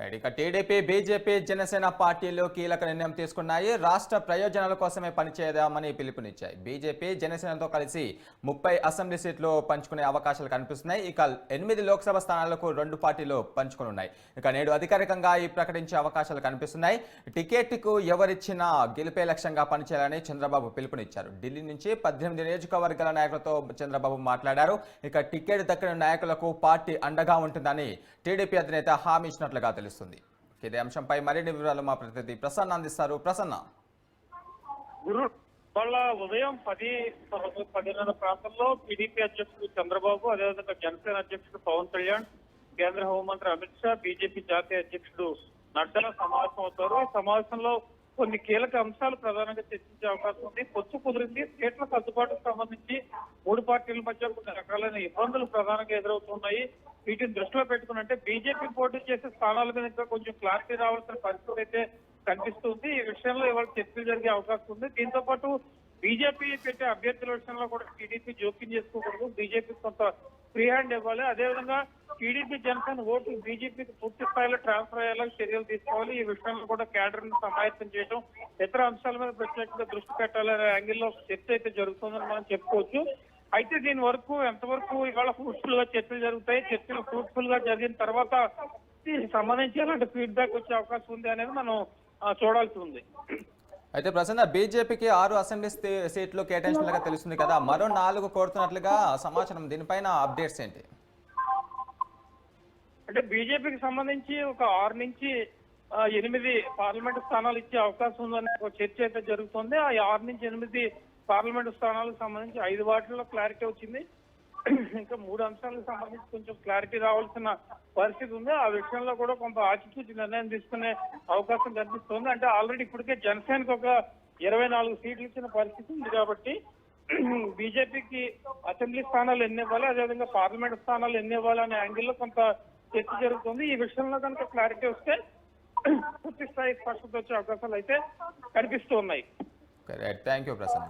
Right. ఇక TDP, BJP, Janasena పార్టీలు కీలక నిర్ణయం తీసుకున్నాయి. రాష్ట్ర ప్రయోజనాల కోసమే పనిచేద్దామని పిలుపునిచ్చాయి. బీజేపీ, జనసేనతో కలిసి 30 అసెంబ్లీ సీట్లు పంచుకునే అవకాశాలు కనిపిస్తున్నాయి. ఇక 8 లోక్సభ స్థానాలకు 2 పార్టీలు పంచుకున్నాయి. ఇక నేడు అధికారికంగా ఈ ప్రకటించే అవకాశాలు కనిపిస్తున్నాయి. టికెట్కు ఎవరిచ్చినా గెలిపే లక్ష్యంగా పనిచేయాలని చంద్రబాబు పిలుపునిచ్చారు. ఢిల్లీ నుంచి 18 నియోజకవర్గాల నాయకులతో చంద్రబాబు మాట్లాడారు. ఇక టికెట్ దక్కిన నాయకులకు పార్టీ అండగా ఉంటుందని టీడీపీ అధినేత హామీ ఇచ్చినట్లుగా తెలుస్తుంది. ఇదే అంశంపై మరిన్ని వివరాలు మా ప్రతినిధి ప్రసన్న అందిస్తారు. ప్రసన్న, వాళ్ళ ఉదయం 10:10 ప్రాంతంలో టీడీపీ అధ్యక్షుడు చంద్రబాబు, అదేవిధంగా జనసేన అధ్యక్షుడు పవన్ కళ్యాణ్, కేంద్ర హోంమంత్రి అమిత్ షా, బీజేపీ జాతీయ అధ్యక్షుడు నడ్డా సమావేశం అవుతారు. ఈ సమావేశంలో కొన్ని కీలక అంశాలు ప్రధానంగా చర్చించే అవకాశం ఉంది. పొత్తు కుదిరింది. సీట్ల సర్దుబాటుకు సంబంధించి 3 పార్టీల మధ్య కొన్ని రకాలైన ఇబ్బందులు ప్రధానంగా ఎదురవుతున్నాయి. వీటిని దృష్టిలో పెట్టుకుని అంటే బీజేపీ పోటీ చేసే స్థానాల మీద ఇంకా కొంచెం క్లారిటీ రావాల్సిన పరిస్థితి అయితే కనిపిస్తుంది. ఈ విషయంలో ఇవాళ చర్చలు జరిగే అవకాశం ఉంది. దీంతో పాటు బీజేపీ పెట్టే అభ్యర్థుల విషయంలో కూడా టీడీపీ జోక్యం చేసుకోకూడదు. బీజేపీ కొంత ఫ్రీ హ్యాండ్ ఇవ్వాలి. అదేవిధంగా టీడీపీ, జనసేన ఓటు బీజేపీకి పూర్తి స్థాయిలో ట్రాన్స్ఫర్ అయ్యేలా చర్యలు తీసుకోవాలి. ఈ విషయంలో కూడా క్యాడర్ ను సమాయత్తం చేయడం, ఇతర అంశాల మీద ప్రత్యేకంగా దృష్టి పెట్టాలనే యాంగిల్లో చర్చ అయితే జరుగుతుందని మనం చెప్పుకోవచ్చు. అయితే దీని వరకు ఎంతవరకు ఇవాళ ఫ్రూట్ఫుల్ గా చర్చలు జరుగుతాయి, చర్చలు ఫ్రూట్ఫుల్ గా జరిగిన తర్వాత దీనికి సంబంధించి ఎలాంటి ఫీడ్బ్యాక్ వచ్చే అవకాశం ఉంది అనేది మనం చూడాల్సి ఉంది. అయితే ప్రసన్న, బీజేపీకి 6 అసెంబ్లీ సీట్లు కేటాయించినట్లుగా తెలుస్తుంది కదా, మరో 4 కోరుతున్నట్లుగా సమాచారం. దీనిపైన అప్డేట్స్ ఏంటి? అంటే బీజేపీకి సంబంధించి ఒక 6 నుంచి 8 పార్లమెంటు స్థానాలు ఇచ్చే అవకాశం ఉందని ఒక చర్చ అయితే జరుగుతుంది. ఆ 6 నుంచి 8 పార్లమెంటు స్థానాలకు సంబంధించి 5 వాటిల్లో క్లారిటీ వచ్చింది. ఇంకా 3 అంశాలకు సంబంధించి కొంచెం క్లారిటీ రావాల్సిన పరిస్థితి ఉంది. ఆ విషయంలో కూడా కొంత ఆచితూచి నిర్ణయం తీసుకునే అవకాశం కనిపిస్తుంది. అంటే ఆల్రెడీ ఇప్పటికే జనసేనకు ఒక 24 సీట్లు ఇచ్చిన పరిస్థితి ఉంది కాబట్టి బీజేపీకి అసెంబ్లీ స్థానాలు ఎన్ని ఇవ్వాలి, అదేవిధంగా పార్లమెంట్ స్థానాలు ఎన్ని ఇవ్వాలి అనే యాంగిల్లో కొంత చర్చ జరుగుతుంది. ఈ విషయంలో కనుక క్లారిటీ వస్తే పూర్తి స్థాయి స్పష్టత వచ్చే అవకాశాలు అయితే కనిపిస్తూ ఉన్నాయి. Thank you Prasanna.